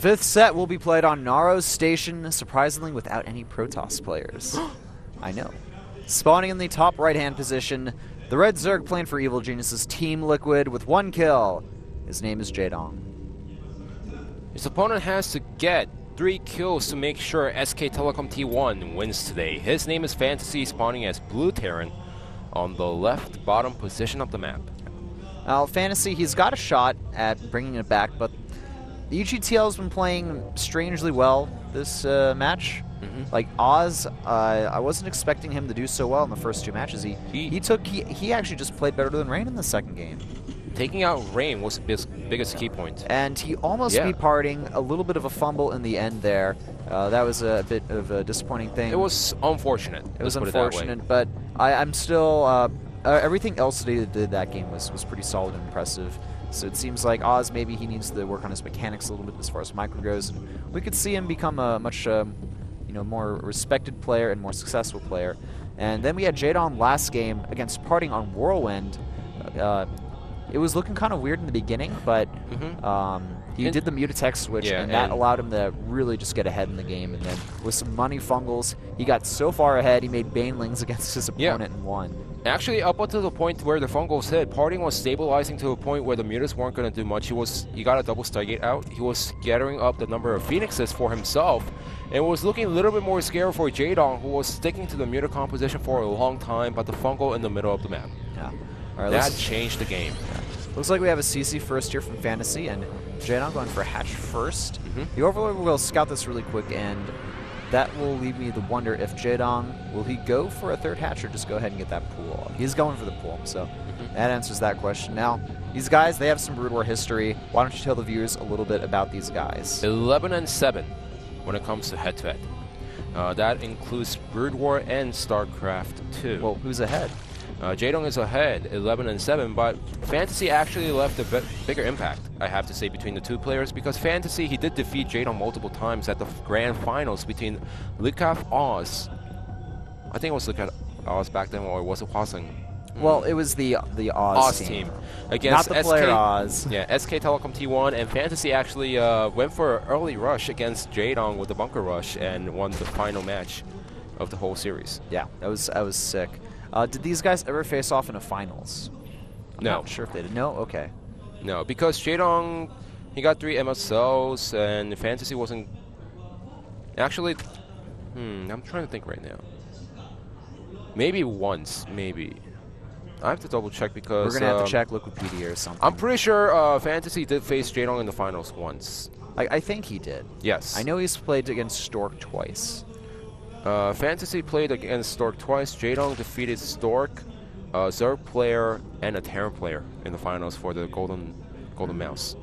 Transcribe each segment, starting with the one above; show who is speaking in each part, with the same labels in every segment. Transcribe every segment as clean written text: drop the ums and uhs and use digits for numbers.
Speaker 1: fifth set will be played on Naro's station, surprisingly without any Protoss players. I know. Spawning in the top right-hand position, the Red Zerg playing for Evil Genius's Team Liquid with 1 kill. His name is Jaedong.
Speaker 2: His opponent has to get 3 kills to make sure SK Telecom T1 wins today. His name is Fantasy, spawning as Blue Terran on the left bottom position of the map.
Speaker 1: Now, Fantasy, he's got a shot at bringing it back, but the EGTL has been playing strangely well this match. Like Oz, I wasn't expecting him to do so well in the first 2 matches. He actually just played better than Rain in the second game.
Speaker 2: Taking out Rain was his biggest key point.
Speaker 1: And he almost beat Parting, a little bit of a fumble in the end there. That was a bit of a disappointing thing.
Speaker 2: It was unfortunate.
Speaker 1: It was unfortunate, but I'm still... everything else that he did that game was pretty solid and impressive. So it seems like Oz, maybe he needs to work on his mechanics a little bit as far as micro goes. And we could see him become a much more respected player and more successful player. And then we had Jaedong last game against Parting on Whirlwind. It was looking kind of weird in the beginning, but he did the Mutatex switch, and that allowed him to really just get ahead in the game. And then with some money fungals, he got so far ahead, he made Banelings against his opponent and won.
Speaker 2: Actually, up until the point where the fungals hit, Parting was stabilizing to a point where the Mutas weren't going to do much. He got a double Stargate out. He was gathering up the number of Phoenixes for himself. It was looking a little bit more scary for Jaedong, who was sticking to the Muta composition for a long time, but the fungal in the middle of the map.
Speaker 1: Yeah. All right,
Speaker 2: that changed the game.
Speaker 1: Looks like we have a CC first here from Fantasy, and Jaedong going for a hatch first. The Overlord will scout this really quick, and that will leave me to wonder if Jaedong, will he go for a 3rd hatch or just go ahead and get that pool? He's going for the pool, so that answers that question. Now, these guys, they have some Brood War history. Why don't you tell the viewers a little bit about these guys?
Speaker 2: 11-7 when it comes to head-to-head. That includes Brood War and Starcraft2.
Speaker 1: Well, who's ahead?
Speaker 2: Jaedong is ahead, 11-7, but Fantasy actually left a bigger impact, I have to say, between the 2 players, because Fantasy, he did defeat Jaedong multiple times at the grand finals between Likaf Oz. I think it was Likaf Oz back then, or was it Hwasong?
Speaker 1: Well, it was the Oz team.
Speaker 2: Against
Speaker 1: not the player Oz.
Speaker 2: Yeah, SK Telecom T1, and Fantasy actually went for an early rush against Jaedong with the bunker rush and won the final match of the whole series.
Speaker 1: Yeah, that was sick. Did these guys ever face off in a finals? I'm not sure if they did. No? Okay.
Speaker 2: No, because Jaedong, he got 3 MSLs, and Fantasy wasn't... Actually, I'm trying to think right now. Maybe once, maybe. I have to double check because...
Speaker 1: We're going to have to check Wikipedia or something.
Speaker 2: I'm pretty sure Fantasy did face Jaedong in the finals once.
Speaker 1: I think he did.
Speaker 2: Yes.
Speaker 1: I know he's played against Stork twice.
Speaker 2: Fantasy played against Stork twice. Jaedong defeated Stork, Zerg player, and a Terran player in the finals for the Golden Mouse.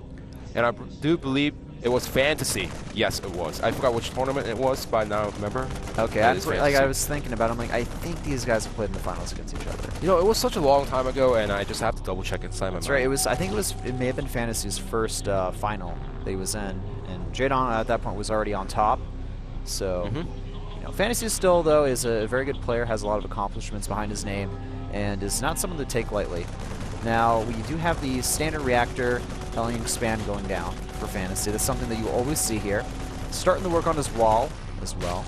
Speaker 2: And I do believe it was Fantasy. Yes, it was. I forgot which tournament it was, but now I remember.
Speaker 1: Okay, I was thinking about it. I'm like, I think these guys have played in the finals against each other.
Speaker 2: You know, it was such a long time ago, and I just have to double check inside my mind.
Speaker 1: That's right. I think it may have been Fantasy's first final that he was in, and Jaedong at that point was already on top. So. Fantasy still, though, is a very good player, has a lot of accomplishments behind his name, and is not someone to take lightly. Now, we do have the standard reactor Hellion Expand going down for Fantasy. That's something that you always see here. Starting to work on his wall as well.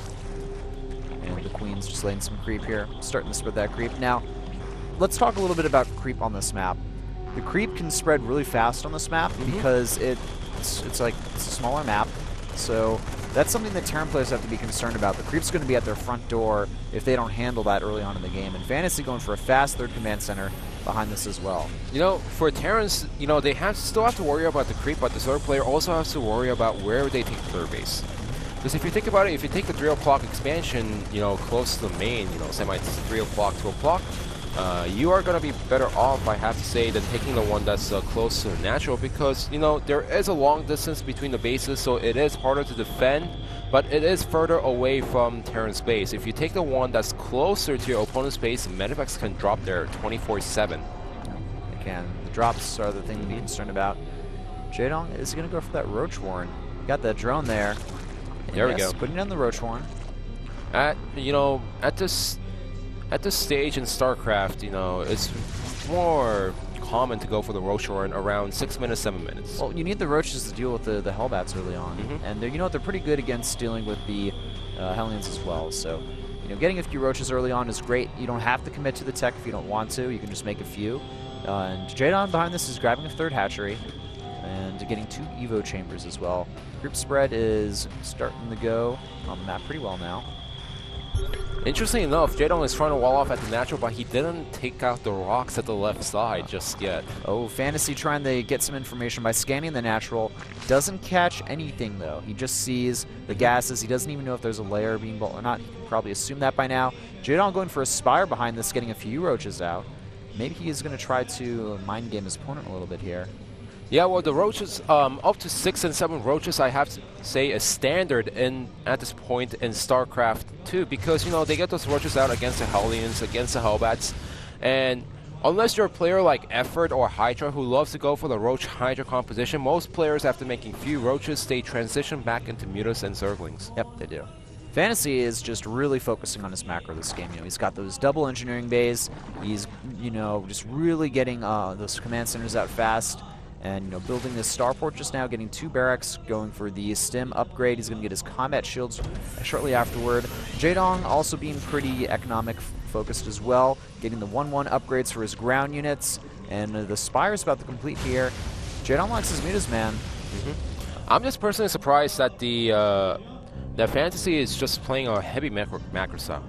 Speaker 1: And the Queen's just laying some creep here, starting to spread that creep. Now, let's talk a little bit about creep on this map. The creep can spread really fast on this map because it's a smaller map, so that's something that Terran players have to be concerned about. The creep's going to be at their front door if they don't handle that early on in the game. And Fantasy going for a fast 3rd command center behind this as well.
Speaker 2: You know, for Terrans, you know, they still have to worry about the creep, but the Zerg player also has to worry about where they take third base. Because if you think about it, if you take the 3 o'clock expansion, you know, close to the main, you know, say my 3 o'clock, 2 o'clock, you are going to be better off, I have to say, than taking the one that's close to the natural, because, you know, there is a long distance between the bases, so it is harder to defend, but it is further away from Terran's base. If you take the one that's closer to your opponent's base, medivacs can drop there 24/7.
Speaker 1: They can. The drops are the thing to be concerned about. Jaedong is going to go for that Roach Warren. Got that drone there.
Speaker 2: There we go.
Speaker 1: Putting down the Roach Warren.
Speaker 2: You know, at this stage in StarCraft, you know, it's more common to go for the Roach run around 6 minutes, 7 minutes.
Speaker 1: Well, you need the Roaches to deal with the Hellbats early on. And you know what, they're pretty good against dealing with the Hellions as well. So, you know, getting a few Roaches early on is great. You don't have to commit to the tech if you don't want to. You can just make a few. And Jadon behind this is grabbing a third hatchery and getting 2 Evo chambers as well. Group spread is starting to go on the map pretty well now.
Speaker 2: Interesting enough, Jadon is trying to wall off at the natural, but he didn't take out the rocks at the left side just yet.
Speaker 1: Oh, Fantasy trying to get some information by scanning the natural. Doesn't catch anything, though. He just sees the gases. He doesn't even know if there's a layer being built or not. He can probably assume that by now. Jadon going for a Spire behind this, getting a few Roaches out. Maybe he is going to try to mind game his opponent a little bit here.
Speaker 2: Yeah, well, the Roaches, up to 6 and 7 Roaches, I have to say, is standard at this point in StarCraft2 because, you know, they get those Roaches out against the Hellions, against the Hellbats, and unless you're a player like Effort or Hydra who loves to go for the Roach-Hydra composition, most players, after making few Roaches, they transition back into Mutas and Zerglings.
Speaker 1: Yep, they do. Fantasy is just really focusing on his macro this game. You know, he's got those double engineering bays. He's, you know, just really getting those command centers out fast. And, you know, building this starport just now, getting 2 barracks, going for the stim upgrade. He's going to get his combat shields shortly afterward. Jadong also being pretty economic focused as well, getting the 1-1 upgrades for his ground units. And the Spire's about to complete here. Jadong likes his mutas, man.
Speaker 2: I'm just personally surprised that that Fantasy is just playing a heavy macro style.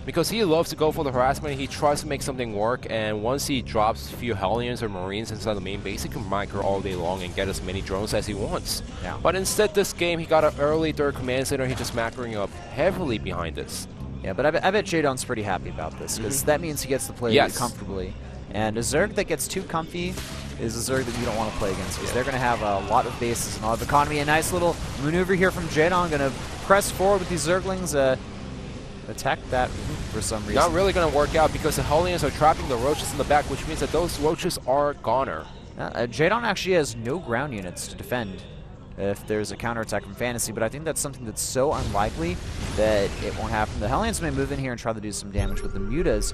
Speaker 2: Because he loves to go for the harassment, he tries to make something work, and once he drops a few Hellions or Marines inside the main base, he can micro all day long and get as many drones as he wants.
Speaker 1: Yeah.
Speaker 2: But instead, this game, he got an early third command center, he's just macroing up heavily behind this.
Speaker 1: Yeah, but I bet Jadon's pretty happy about this, because that means he gets to play really comfortably. And a Zerg that gets too comfy is a Zerg that you don't want to play against, because they're going to have a lot of bases and a lot of economy. A nice little maneuver here from Jadon, going to press forward with these Zerglings, attack that for some reason.
Speaker 2: Not really going to work out because the Hellions are trapping the Roaches in the back, which means that those Roaches are goner.
Speaker 1: Jadon actually has no ground units to defend if there's a counterattack from Fantasy, but I think that's something that's so unlikely that it won't happen. The Hellions may move in here and try to do some damage with the Mutas.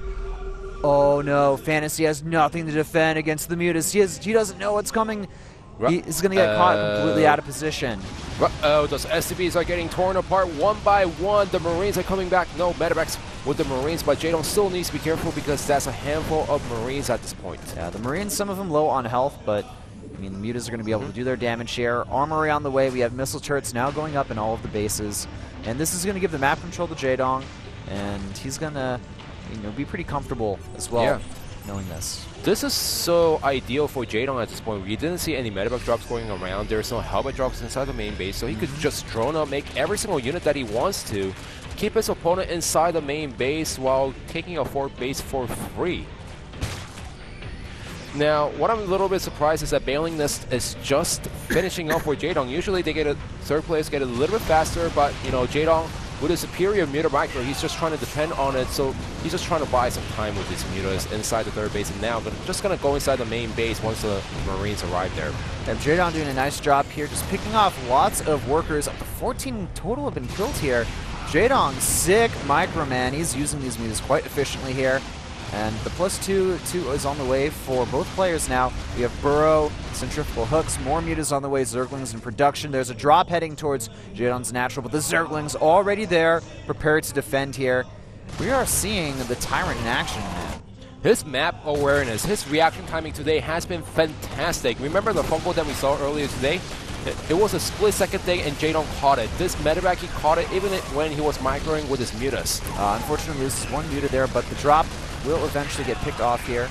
Speaker 1: Oh no, Fantasy has nothing to defend against the Mutas. He doesn't know what's coming. He's going to get caught completely out of position.
Speaker 2: Oh, those SCBs are getting torn apart one by one. The Marines are coming back. No medevacs with the Marines, but Jadon still needs to be careful because that's a handful of Marines at this point.
Speaker 1: Yeah, the Marines, some of them low on health, but I mean, the Mutas are going to be able to do their damage here. Armory on the way. We have missile turrets now going up in all of the bases. And this is going to give the map control to Jadon, and he's going to, you know, be pretty comfortable as well knowing this.
Speaker 2: This is so ideal for Jadon at this point. We didn't see any medevac drops going around. There's no helmet drops inside the main base, so he could just drone up, make every single unit that he wants to, keep his opponent inside the main base while taking a fourth base for free. Now, what I'm a little bit surprised is that bailing this is just finishing up for Jadon. Usually they third players get a little bit faster, but, you know, Jadon, with a superior muta micro, he's just trying to depend on it, so he's just trying to buy some time with these mutas inside the third base, and now just going to go inside the main base once the Marines arrive there.
Speaker 1: And Jadon doing a nice job here, just picking off lots of workers. Up to 14 total have been killed here. Jadon, sick micro, man. He's using these mutas quite efficiently here. And the +2 is on the way for both players now. We have Burrow, centrifugal hooks, more mutas on the way, Zerglings in production. There's a drop heading towards Jadon's natural, but the Zerglings already there, prepared to defend here. We are seeing the Tyrant in action, man.
Speaker 2: His map awareness, his reaction timing today has been fantastic. Remember the fumble that we saw earlier today? It was a split-second thing, and Jadon caught it. This medevac, he caught it even when he was microing with his mutas.
Speaker 1: Unfortunately, loses one muta there, but the drop will eventually get picked off here.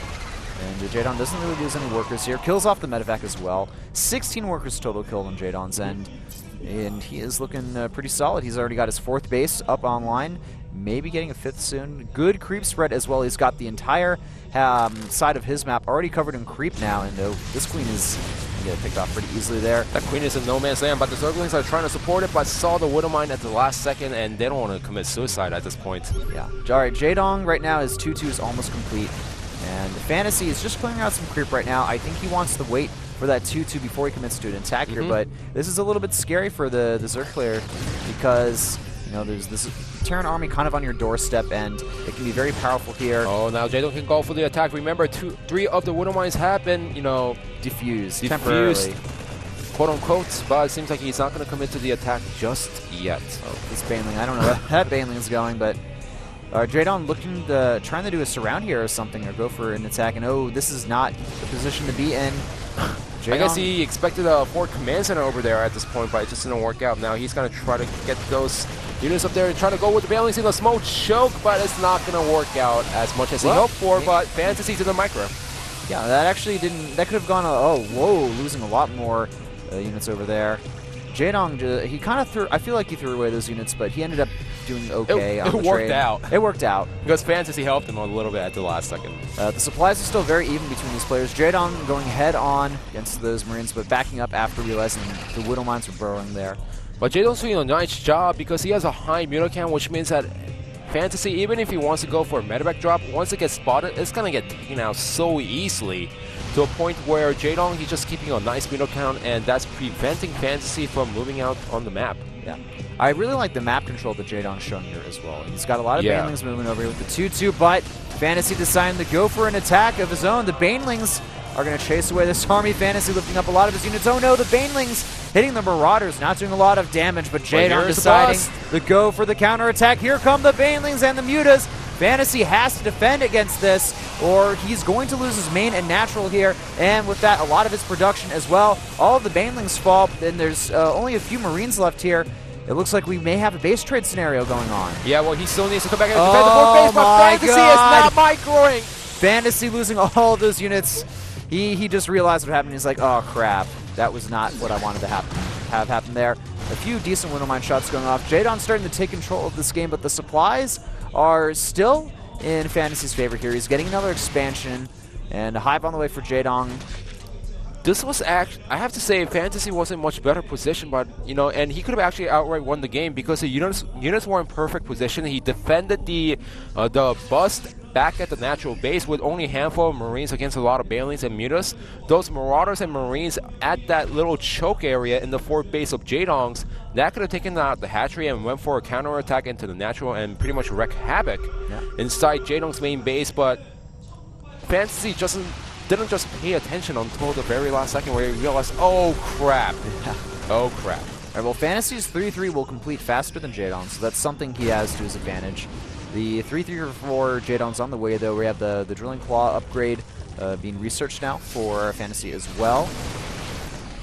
Speaker 1: And Jadon doesn't really lose any workers here. Kills off the medevac as well. 16 workers total killed on Jadon's end. And he is looking pretty solid. He's already got his fourth base up online. Maybe getting a fifth soon. Good creep spread as well. He's got the entire side of his map already covered in creep now. And this queen is going to get picked off pretty easily there.
Speaker 2: That queen is in no man's land, but the Zerglings are trying to support it, but saw the Widow Mine at the last second, and they don't want to commit suicide at this point.
Speaker 1: Yeah. All right, Jadon right now, his 2-2 is almost complete. And Fantasy is just clearing out some creep right now. I think he wants to wait for that 2-2 before he commits to an attack here, but this is a little bit scary for the Zerg player because, You know, there's this Terran army kind of on your doorstep, and it can be very powerful here.
Speaker 2: Oh, now Jaydong can go for the attack. Remember, 3 of the Widow Mines have been, you know,
Speaker 1: diffused temporarily,
Speaker 2: quote unquote, but it seems like he's not going to commit to the attack just yet.
Speaker 1: Oh, this Baneling, I don't know where that Baneling is going, but Jaydong looking to, trying to do a surround here or something, or go for an attack, and oh, this is not the position to be in.
Speaker 2: I guess he expected a forward command center over there at this point, but it just didn't work out. Now he's going to try to get those units up there and try to go with the Banelings in a smoke choke, but it's not going to work out as much as he hoped for, but Fantasy to the micro.
Speaker 1: Yeah, that actually didn't, that could have gone, oh, whoa, losing a lot more units over there. Jaydong, he kind of threw, I feel like he threw away those units, but he ended up doing okay on the trade.
Speaker 2: It worked out.
Speaker 1: It worked out.
Speaker 2: Because Fantasy helped him a little bit at the last second.
Speaker 1: The supplies are still very even between these players. Jaydong going head on against those Marines, but backing up after realizing the Widow Mines were burrowing there.
Speaker 2: But Jaydong's doing a nice job because he has a high Mutacount, which means that Fantasy, even if he wants to go for a medevac drop, once it gets spotted, it's going to get taken out so easily to a point where Jaydong, he's just keeping a nice Mutacount, and that's preventing Fantasy from moving out on the map.
Speaker 1: Yeah. I really like the map control that Jaydong's shown here as well. He's got a lot of Banelings moving over here with the 2-2, but Fantasy deciding to go for an attack of his own. The Banelings are going to chase away this army. Fantasy lifting up a lot of his units. Oh no, the Banelings hitting the Marauders, not doing a lot of damage, but Jaydong deciding to go for the counterattack. Here come the Banelings and the Mutas. Fantasy has to defend against this, or he's going to lose his main and natural here, and with that, a lot of his production as well. All of the Banelings fall, and there's only a few Marines left here. It looks like we may have a base trade scenario going on.
Speaker 2: Yeah, well, he still needs to come back and defend the board base, but Fantasy is not microing!
Speaker 1: Fantasy losing all of those units. He just realized what happened. He's like, oh crap, that was not what I wanted to have happen there. A few decent Widow Mine shots going off. Jaydong starting to take control of this game, but the supplies are still in Fantasy's favor here. He's getting another expansion, and a hype on the way for Jaydong.
Speaker 2: This was actually, I have to say, Fantasy was in much better position, but, you know, and he could have actually outright won the game because the units were in perfect position. He defended the bust back at the natural base with only a handful of Marines against a lot of Banelings and Mutas. Those Marauders and Marines at that little choke area in the fort base of Jaydong's, that could have taken out the hatchery and went for a counterattack into the natural and pretty much wreak havoc inside Jaydong's main base, but Fantasy didn't just pay attention until the very last second where he realized, oh crap, oh crap.
Speaker 1: All right, well, Fantasy's 3-3 will complete faster than Jaydong, so that's something he has to his advantage. The 3-3 for Jaydong's on the way, though. We have the Drilling Claw upgrade being researched now for Fantasy as well.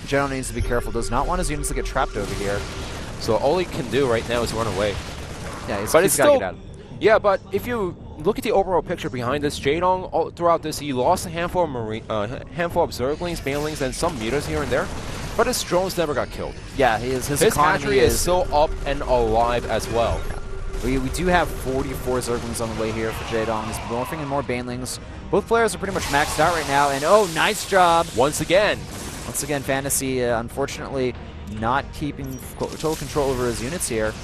Speaker 1: Jaydong needs to be careful, does not want his units to get trapped over here.
Speaker 2: So all he can do right now is run away.
Speaker 1: Yeah, he's got to get out.
Speaker 2: Yeah, but if you look at the overall picture behind this, Jaydong, all throughout this, he lost a handful of Zerglings, Banelings, and some Mutas here and there, but his drones never got killed.
Speaker 1: Yeah, his
Speaker 2: hatchery is still up and alive as well.
Speaker 1: Yeah. We do have 44 Zerglings on the way here for Jaydong. He's morphing in more Banelings. Both players are pretty much maxed out right now, and oh, nice job!
Speaker 2: Once again,
Speaker 1: Fantasy, unfortunately, not keeping total control over his units here.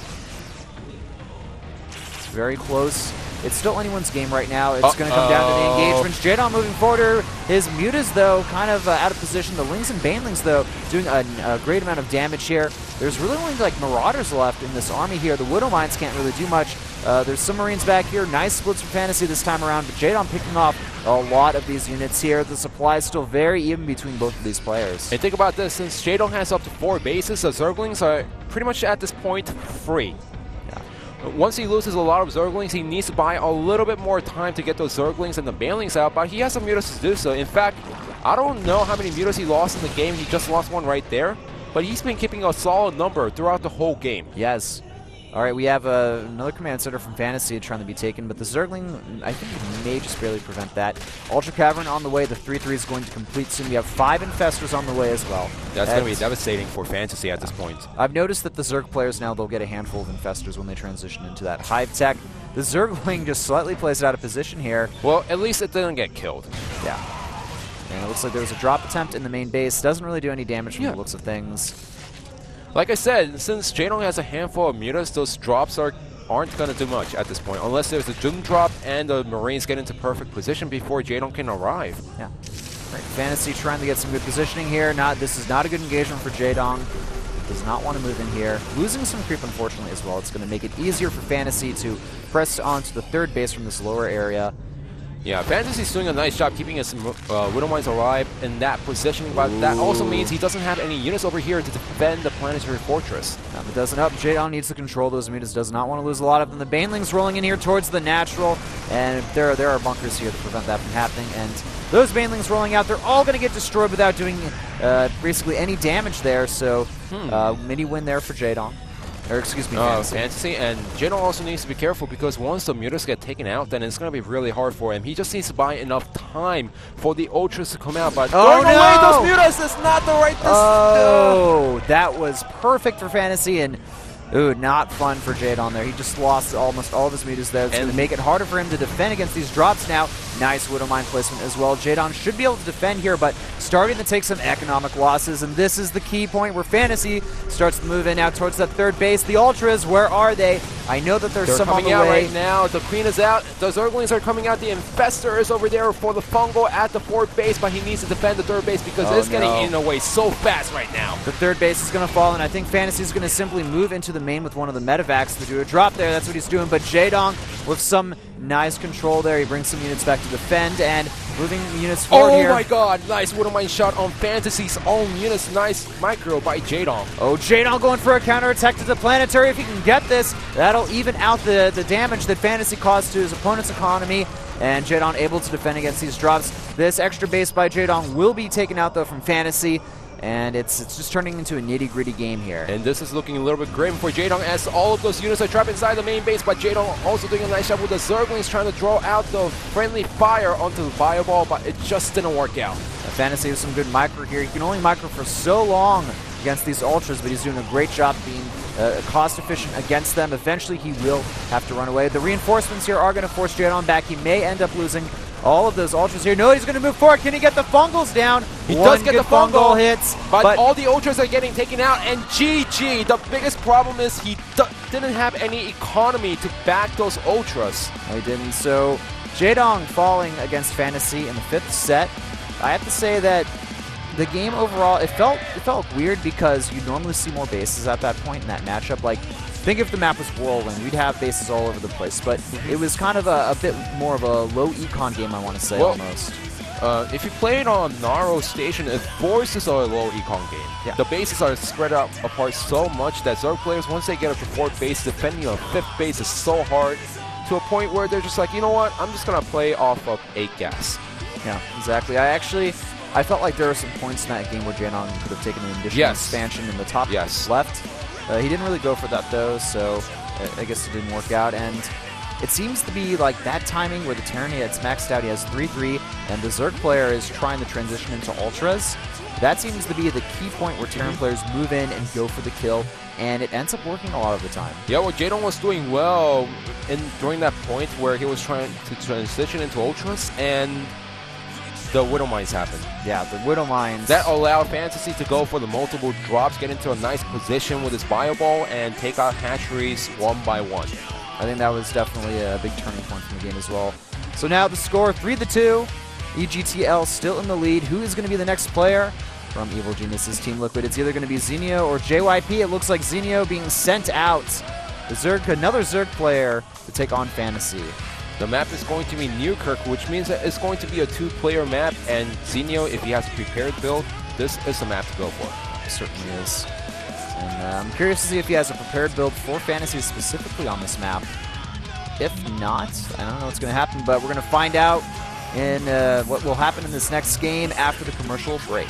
Speaker 1: It's very close. It's still anyone's game right now. It's going to come down to the engagements. Jaydong moving forward. His Mutas, though, kind of out of position. The Lings and Banelings, though, doing a great amount of damage here. There's really only like Marauders left in this army here. The Widow Mines can't really do much. There's some Marines back here. Nice splits for Fantasy this time around, but Jaydong picking off a lot of these units here. The supply is still very even between both of these players.
Speaker 2: And think about this, since Jaydong has up to 4 bases, the Zerglings are pretty much at this point free. Once he loses a lot of Zerglings, he needs to buy a little bit more time to get those Zerglings and the Banelings out, but he has some Mutas to do so. In fact, I don't know how many Mutas he lost in the game. He just lost one right there, but he's been keeping a solid number throughout the whole game.
Speaker 1: Yes. All right, we have another command center from Fantasy trying to be taken, but the Zergling, I think, may just barely prevent that. Ultra Cavern on the way. The 3-3 is going to complete soon. We have 5 Infestors on the way as well.
Speaker 2: That's going to be devastating for Fantasy at this point.
Speaker 1: I've noticed that the Zerg players now, they'll get a handful of Infestors when they transition into that Hive tech. The Zergling just slightly plays it out of position here.
Speaker 2: Well, at least it didn't get killed.
Speaker 1: Yeah. And it looks like there was a drop attempt in the main base. Doesn't really do any damage from the looks of things.
Speaker 2: Like I said, since Jaydong has a handful of Mutas, those drops aren't going to do much at this point, unless there's a Doom drop and the Marines get into perfect position before Jaydong can arrive.
Speaker 1: Yeah. Right. Fantasy trying to get some good positioning here. This is not a good engagement for Jaydong. Does not want to move in here. Losing some creep, unfortunately, as well. It's going to make it easier for Fantasy to press onto the third base from this lower area.
Speaker 2: Yeah, Fantasy's doing a nice job keeping his Widow Mines alive in that position, but that also means he doesn't have any units over here to defend the planetary fortress.
Speaker 1: It doesn't help. Jadon needs to control those units, does not want to lose a lot of them. The Banelings rolling in here towards the natural, and there are bunkers here to prevent that from happening, and those Banelings rolling out, they're all going to get destroyed without doing basically any damage there, so mini win there for Jadon. Or excuse me,
Speaker 2: Fantasy. And Jadon also needs to be careful because once the mutas get taken out, then it's going to be really hard for him. He just needs to buy enough time for the Ultras to come out. But
Speaker 1: away,
Speaker 2: those mutas is not the right distance.
Speaker 1: Oh, that was perfect for Fantasy, and ooh, not fun for Jadon there. He just lost almost all of his mutas there. It's going to make it harder for him to defend against these drops now. Nice Widow Mine placement as well. Jadon should be able to defend here, but starting to take some economic losses, and this is the key point where Fantasy starts to move in now towards that third base. The Ultras, where are they? I know that there's some on the way.
Speaker 2: They're coming out right now. The Queen is out. The Zerglings are coming out. The Infestor is over there for the Fungal at the fourth base, but he needs to defend the third base because it's getting eaten away so fast right now.
Speaker 1: The third base is going to fall, and I think Fantasy is going to simply move into the main with one of the medevacs to do a drop there. That's what he's doing, but Jadon with some nice control there. He brings some units back to defend and moving units forward here.
Speaker 2: Oh my god, nice Widow Mine shot on Fantasy's own units. Nice micro by Jadon.
Speaker 1: Oh, Jadon going for a counterattack to the planetary. If he can get this, that'll even out the damage that Fantasy caused to his opponent's economy. And Jadon able to defend against these drops. This extra base by Jadon will be taken out though from Fantasy. And it's just turning into a nitty-gritty game here.
Speaker 2: And this is looking a little bit grim for Jadon as all of those units are trapped inside the main base, but Jadon also doing a nice job with the Zerglings trying to draw out the friendly fire onto the fireball, but it just didn't work out.
Speaker 1: Fantasy has some good micro here. He can only micro for so long against these Ultras, but he's doing a great job being cost-efficient against them. Eventually, he will have to run away. The reinforcements here are going to force Jadon back. He may end up losing all of those Ultras here. No, he's going to move forward. Can he get the Fungals down?
Speaker 2: He does get the fungal
Speaker 1: hits,
Speaker 2: but all the Ultras are getting taken out, and GG. The biggest problem is he didn't have any economy to back those Ultras.
Speaker 1: No, he didn't. So Jadon falling against Fantasy in the 5th set. I have to say that the game overall, it felt weird because you normally see more bases at that point in that matchup. Like, think if the map was Whirlwind, we'd have bases all over the place, but it was kind of a bit more of a low econ game, I want to say, almost.
Speaker 2: If you play it on Naro Station, it forces a low econ game.
Speaker 1: Yeah.
Speaker 2: The bases are spread out apart so much that Zerg players, once they get up to 4th base, defending on 5th base is so hard to a point where they're just like, you know what, I'm just going to play off of 8 gas.
Speaker 1: Yeah, exactly. I felt like there were some points in that game where Jadon could have taken an additional expansion in the top left. He didn't really go for that though, so I guess it didn't work out. And it seems to be like that timing where the Tyranny it's maxed out, he has 3-3, and the Zerg player is trying to transition into Ultras. That seems to be the key point where Terran players move in and go for the kill, and it ends up working a lot of the time.
Speaker 2: Yeah, well, Jadon was doing well during that point where he was trying to transition into Ultras, and the Widow Mines happened.
Speaker 1: Yeah, the Widow Mines.
Speaker 2: That allowed Fantasy to go for the multiple drops, get into a nice position with his Bio Ball, and take out hatcheries one by one.
Speaker 1: I think that was definitely a big turning point from the game as well. So now the score, 3-2. EGTL still in the lead. Who is going to be the next player from Evil Genius's Team Liquid? It's either going to be Zenio or JYP. It looks like Zenio being sent out. Another Zerg player to take on Fantasy.
Speaker 2: The map is going to be Newkirk, which means that it's going to be a 2-player map, and Zenio, if he has a prepared build, this is the map to go for.
Speaker 1: It certainly is. And I'm curious to see if he has a prepared build for Fantasy specifically on this map. If not, I don't know what's going to happen, but we're going to find out in what will happen in this next game after the commercial break.